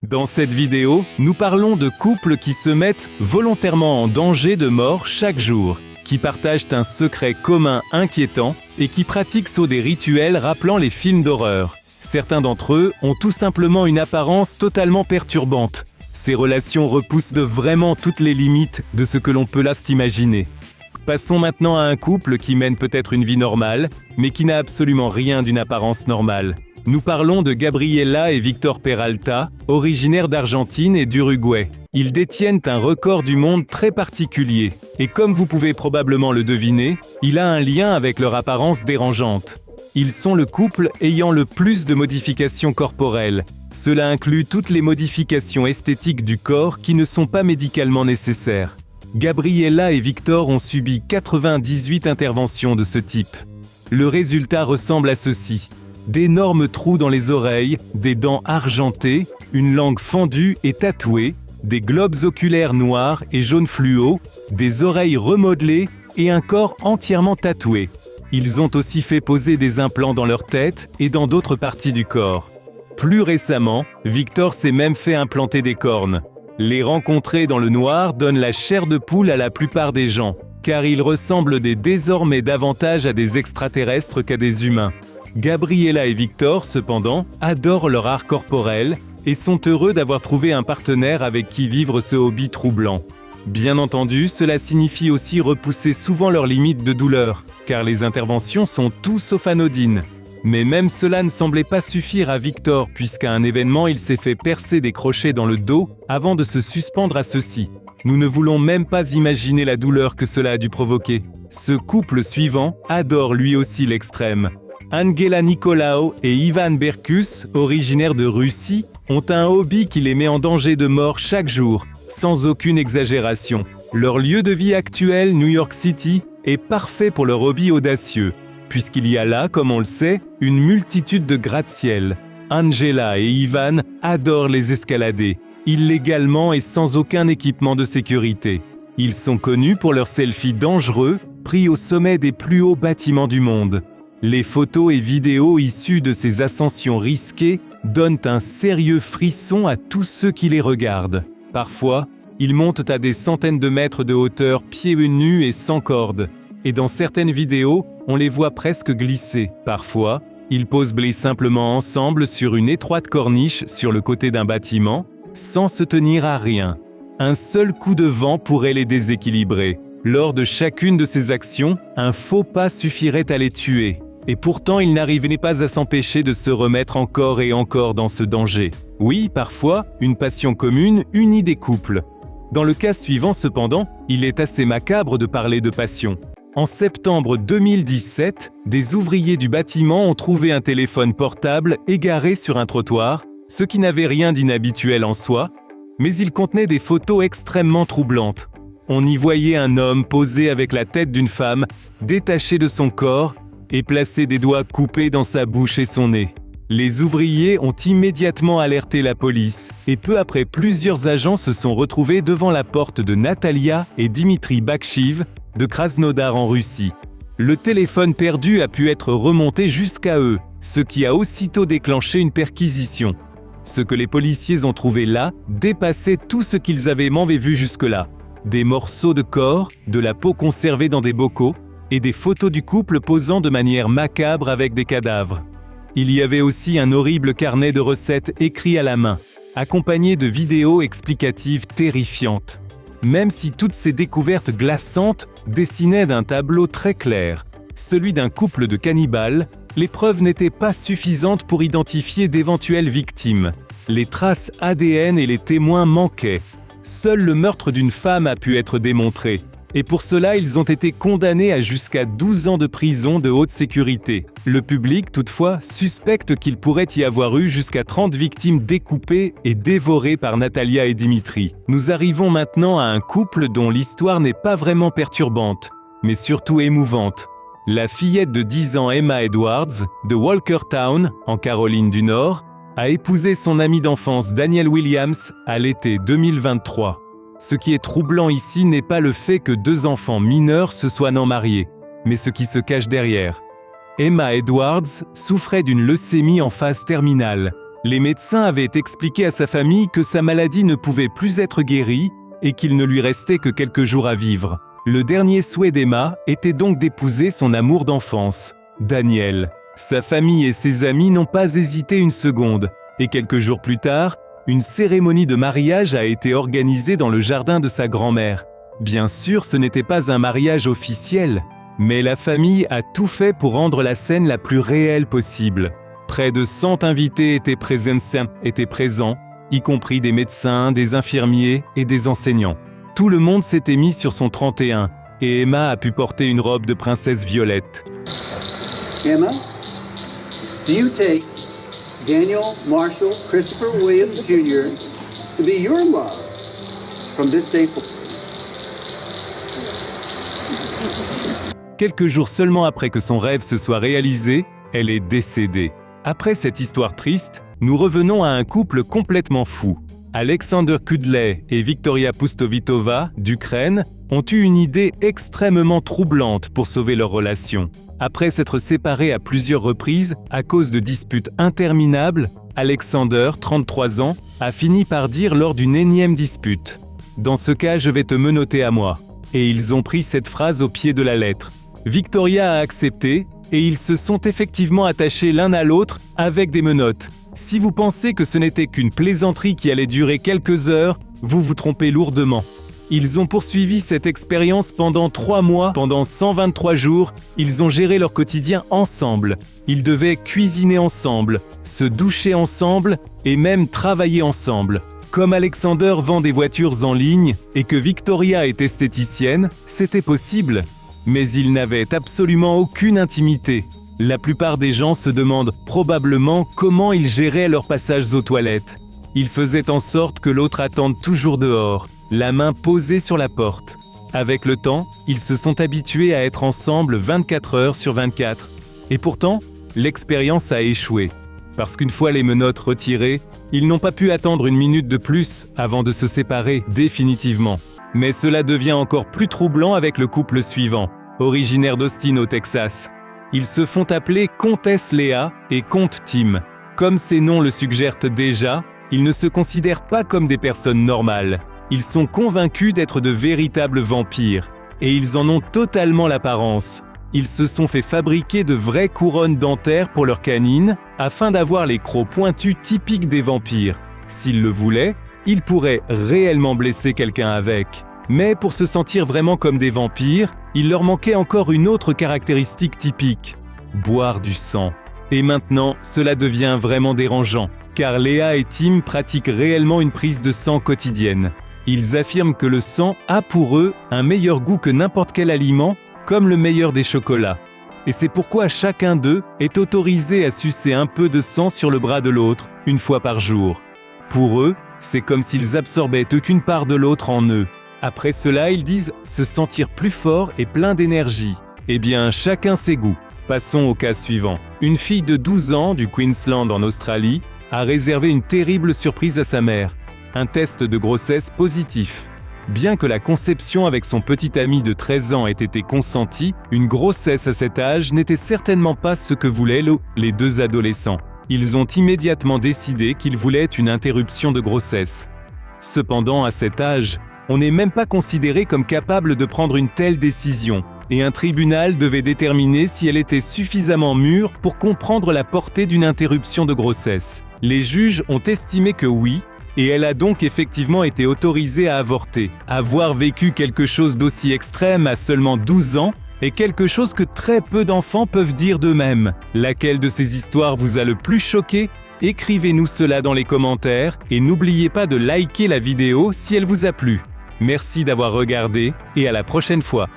Dans cette vidéo, nous parlons de couples qui se mettent volontairement en danger de mort chaque jour, qui partagent un secret commun inquiétant et qui pratiquent des rituels rappelant les films d'horreur. Certains d'entre eux ont tout simplement une apparence totalement perturbante. Ces relations repoussent de vraiment toutes les limites de ce que l'on peut là s'imaginer. Passons maintenant à un couple qui mène peut-être une vie normale, mais qui n'a absolument rien d'une apparence normale. Nous parlons de Gabriela et Victor Peralta, originaires d'Argentine et d'Uruguay. Ils détiennent un record du monde très particulier, et comme vous pouvez probablement le deviner, il a un lien avec leur apparence dérangeante. Ils sont le couple ayant le plus de modifications corporelles. Cela inclut toutes les modifications esthétiques du corps qui ne sont pas médicalement nécessaires. Gabriela et Victor ont subi 98 interventions de ce type. Le résultat ressemble à ceci. D'énormes trous dans les oreilles, des dents argentées, une langue fendue et tatouée, des globes oculaires noirs et jaunes fluo, des oreilles remodelées et un corps entièrement tatoué. Ils ont aussi fait poser des implants dans leur tête et dans d'autres parties du corps. Plus récemment, Victor s'est même fait implanter des cornes. Les rencontrer dans le noir donne la chair de poule à la plupart des gens, car ils ressemblent désormais davantage à des extraterrestres qu'à des humains. Gabriela et Victor, cependant, adorent leur art corporel et sont heureux d'avoir trouvé un partenaire avec qui vivre ce hobby troublant. Bien entendu, cela signifie aussi repousser souvent leurs limites de douleur, car les interventions sont tout sauf anodines. Mais même cela ne semblait pas suffire à Victor, puisqu'à un événement, il s'est fait percer des crochets dans le dos avant de se suspendre à ceux-ci. Nous ne voulons même pas imaginer la douleur que cela a dû provoquer. Ce couple suivant adore lui aussi l'extrême. Angela Nicolaou et Ivan Berkus, originaires de Russie, ont un hobby qui les met en danger de mort chaque jour, sans aucune exagération. Leur lieu de vie actuel, New York City, est parfait pour leur hobby audacieux, puisqu'il y a là, comme on le sait, une multitude de gratte-ciel. Angela et Ivan adorent les escalader, illégalement et sans aucun équipement de sécurité. Ils sont connus pour leurs selfies dangereux, pris au sommet des plus hauts bâtiments du monde. Les photos et vidéos issues de ces ascensions risquées donnent un sérieux frisson à tous ceux qui les regardent. Parfois, ils montent à des centaines de mètres de hauteur, pieds nus et sans corde. Et dans certaines vidéos, on les voit presque glisser. Parfois, ils posent simplement ensemble sur une étroite corniche sur le côté d'un bâtiment, sans se tenir à rien. Un seul coup de vent pourrait les déséquilibrer. Lors de chacune de ces actions, un faux pas suffirait à les tuer. Et pourtant, ils n'arrivaient pas à s'empêcher de se remettre encore et encore dans ce danger. Oui, parfois, une passion commune unit des couples. Dans le cas suivant, cependant, il est assez macabre de parler de passion. En septembre 2017, des ouvriers du bâtiment ont trouvé un téléphone portable égaré sur un trottoir, ce qui n'avait rien d'inhabituel en soi, mais il contenait des photos extrêmement troublantes. On y voyait un homme posé avec la tête d'une femme, détaché de son corps, et placer des doigts coupés dans sa bouche et son nez. Les ouvriers ont immédiatement alerté la police, et peu après, plusieurs agents se sont retrouvés devant la porte de Natalia et Dimitri Bakshiv de Krasnodar en Russie. Le téléphone perdu a pu être remonté jusqu'à eux, ce qui a aussitôt déclenché une perquisition. Ce que les policiers ont trouvé là dépassait tout ce qu'ils avaient vu jusque-là. Des morceaux de corps, de la peau conservée dans des bocaux, et des photos du couple posant de manière macabre avec des cadavres. Il y avait aussi un horrible carnet de recettes écrit à la main, accompagné de vidéos explicatives terrifiantes. Même si toutes ces découvertes glaçantes dessinaient d'un tableau très clair, celui d'un couple de cannibales, les preuves n'étaient pas suffisantes pour identifier d'éventuelles victimes. Les traces ADN et les témoins manquaient. Seul le meurtre d'une femme a pu être démontré. Et pour cela, ils ont été condamnés à jusqu'à 12 ans de prison de haute sécurité. Le public, toutefois, suspecte qu'il pourrait y avoir eu jusqu'à 30 victimes découpées et dévorées par Natalia et Dimitri. Nous arrivons maintenant à un couple dont l'histoire n'est pas vraiment perturbante, mais surtout émouvante. La fillette de 10 ans Emma Edwards, de Walkertown, en Caroline du Nord, a épousé son ami d'enfance Daniel Williams à l'été 2023. Ce qui est troublant ici n'est pas le fait que deux enfants mineurs se soient non mariés, mais ce qui se cache derrière. Emma Edwards souffrait d'une leucémie en phase terminale. Les médecins avaient expliqué à sa famille que sa maladie ne pouvait plus être guérie et qu'il ne lui restait que quelques jours à vivre. Le dernier souhait d'Emma était donc d'épouser son amour d'enfance, Daniel. Sa famille et ses amis n'ont pas hésité une seconde, et quelques jours plus tard, une cérémonie de mariage a été organisée dans le jardin de sa grand-mère. Bien sûr, ce n'était pas un mariage officiel, mais la famille a tout fait pour rendre la scène la plus réelle possible. Près de 100 invités étaient présents, y compris des médecins, des infirmiers et des enseignants. Tout le monde s'était mis sur son 31 et Emma a pu porter une robe de princesse violette. Emma, do you take Daniel Marshall Christopher Williams Jr. to be your love from this day forward? Quelques jours seulement après que son rêve se soit réalisé, elle est décédée. Après cette histoire triste, nous revenons à un couple complètement fou. Alexander Kudley et Victoria Pustovitova, d'Ukraine, ont eu une idée extrêmement troublante pour sauver leur relation. Après s'être séparés à plusieurs reprises à cause de disputes interminables, Alexander, 33 ans, a fini par dire lors d'une énième dispute « Dans ce cas, je vais te menotter à moi ». Et ils ont pris cette phrase au pied de la lettre. Victoria a accepté et ils se sont effectivement attachés l'un à l'autre avec des menottes. Si vous pensez que ce n'était qu'une plaisanterie qui allait durer quelques heures, vous vous trompez lourdement. Ils ont poursuivi cette expérience pendant 3 mois, pendant 123 jours, ils ont géré leur quotidien ensemble. Ils devaient cuisiner ensemble, se doucher ensemble et même travailler ensemble. Comme Alexander vend des voitures en ligne et que Victoria est esthéticienne, c'était possible. Mais ils n'avaient absolument aucune intimité. La plupart des gens se demandent probablement comment ils géraient leurs passages aux toilettes. Ils faisaient en sorte que l'autre attende toujours dehors, la main posée sur la porte. Avec le temps, ils se sont habitués à être ensemble 24 heures sur 24. Et pourtant, l'expérience a échoué. Parce qu'une fois les menottes retirées, ils n'ont pas pu attendre une minute de plus avant de se séparer définitivement. Mais cela devient encore plus troublant avec le couple suivant, originaire d'Austin au Texas. Ils se font appeler Comtesse Léa et Comte Tim. Comme ces noms le suggèrent déjà, ils ne se considèrent pas comme des personnes normales. Ils sont convaincus d'être de véritables vampires. Et ils en ont totalement l'apparence. Ils se sont fait fabriquer de vraies couronnes dentaires pour leurs canines, afin d'avoir les crocs pointus typiques des vampires. S'ils le voulaient, ils pourraient réellement blesser quelqu'un avec. Mais pour se sentir vraiment comme des vampires, il leur manquait encore une autre caractéristique typique, boire du sang. Et maintenant, cela devient vraiment dérangeant, car Léa et Tim pratiquent réellement une prise de sang quotidienne. Ils affirment que le sang a pour eux un meilleur goût que n'importe quel aliment, comme le meilleur des chocolats. Et c'est pourquoi chacun d'eux est autorisé à sucer un peu de sang sur le bras de l'autre, une fois par jour. Pour eux, c'est comme s'ils absorbaient aucune part de l'autre en eux. Après cela, ils disent se sentir plus fort et plein d'énergie. Eh bien, chacun ses goûts. Passons au cas suivant. Une fille de 12 ans du Queensland en Australie a réservé une terrible surprise à sa mère. Un test de grossesse positif. Bien que la conception avec son petit ami de 13 ans ait été consentie, une grossesse à cet âge n'était certainement pas ce que voulaient les deux adolescents. Ils ont immédiatement décidé qu'ils voulaient une interruption de grossesse. Cependant, à cet âge, on n'est même pas considéré comme capable de prendre une telle décision, et un tribunal devait déterminer si elle était suffisamment mûre pour comprendre la portée d'une interruption de grossesse. Les juges ont estimé que oui, et elle a donc effectivement été autorisée à avorter. Avoir vécu quelque chose d'aussi extrême à seulement 12 ans est quelque chose que très peu d'enfants peuvent dire d'eux-mêmes. Laquelle de ces histoires vous a le plus choqué ? Écrivez-nous cela dans les commentaires et n'oubliez pas de liker la vidéo si elle vous a plu. Merci d'avoir regardé et à la prochaine fois.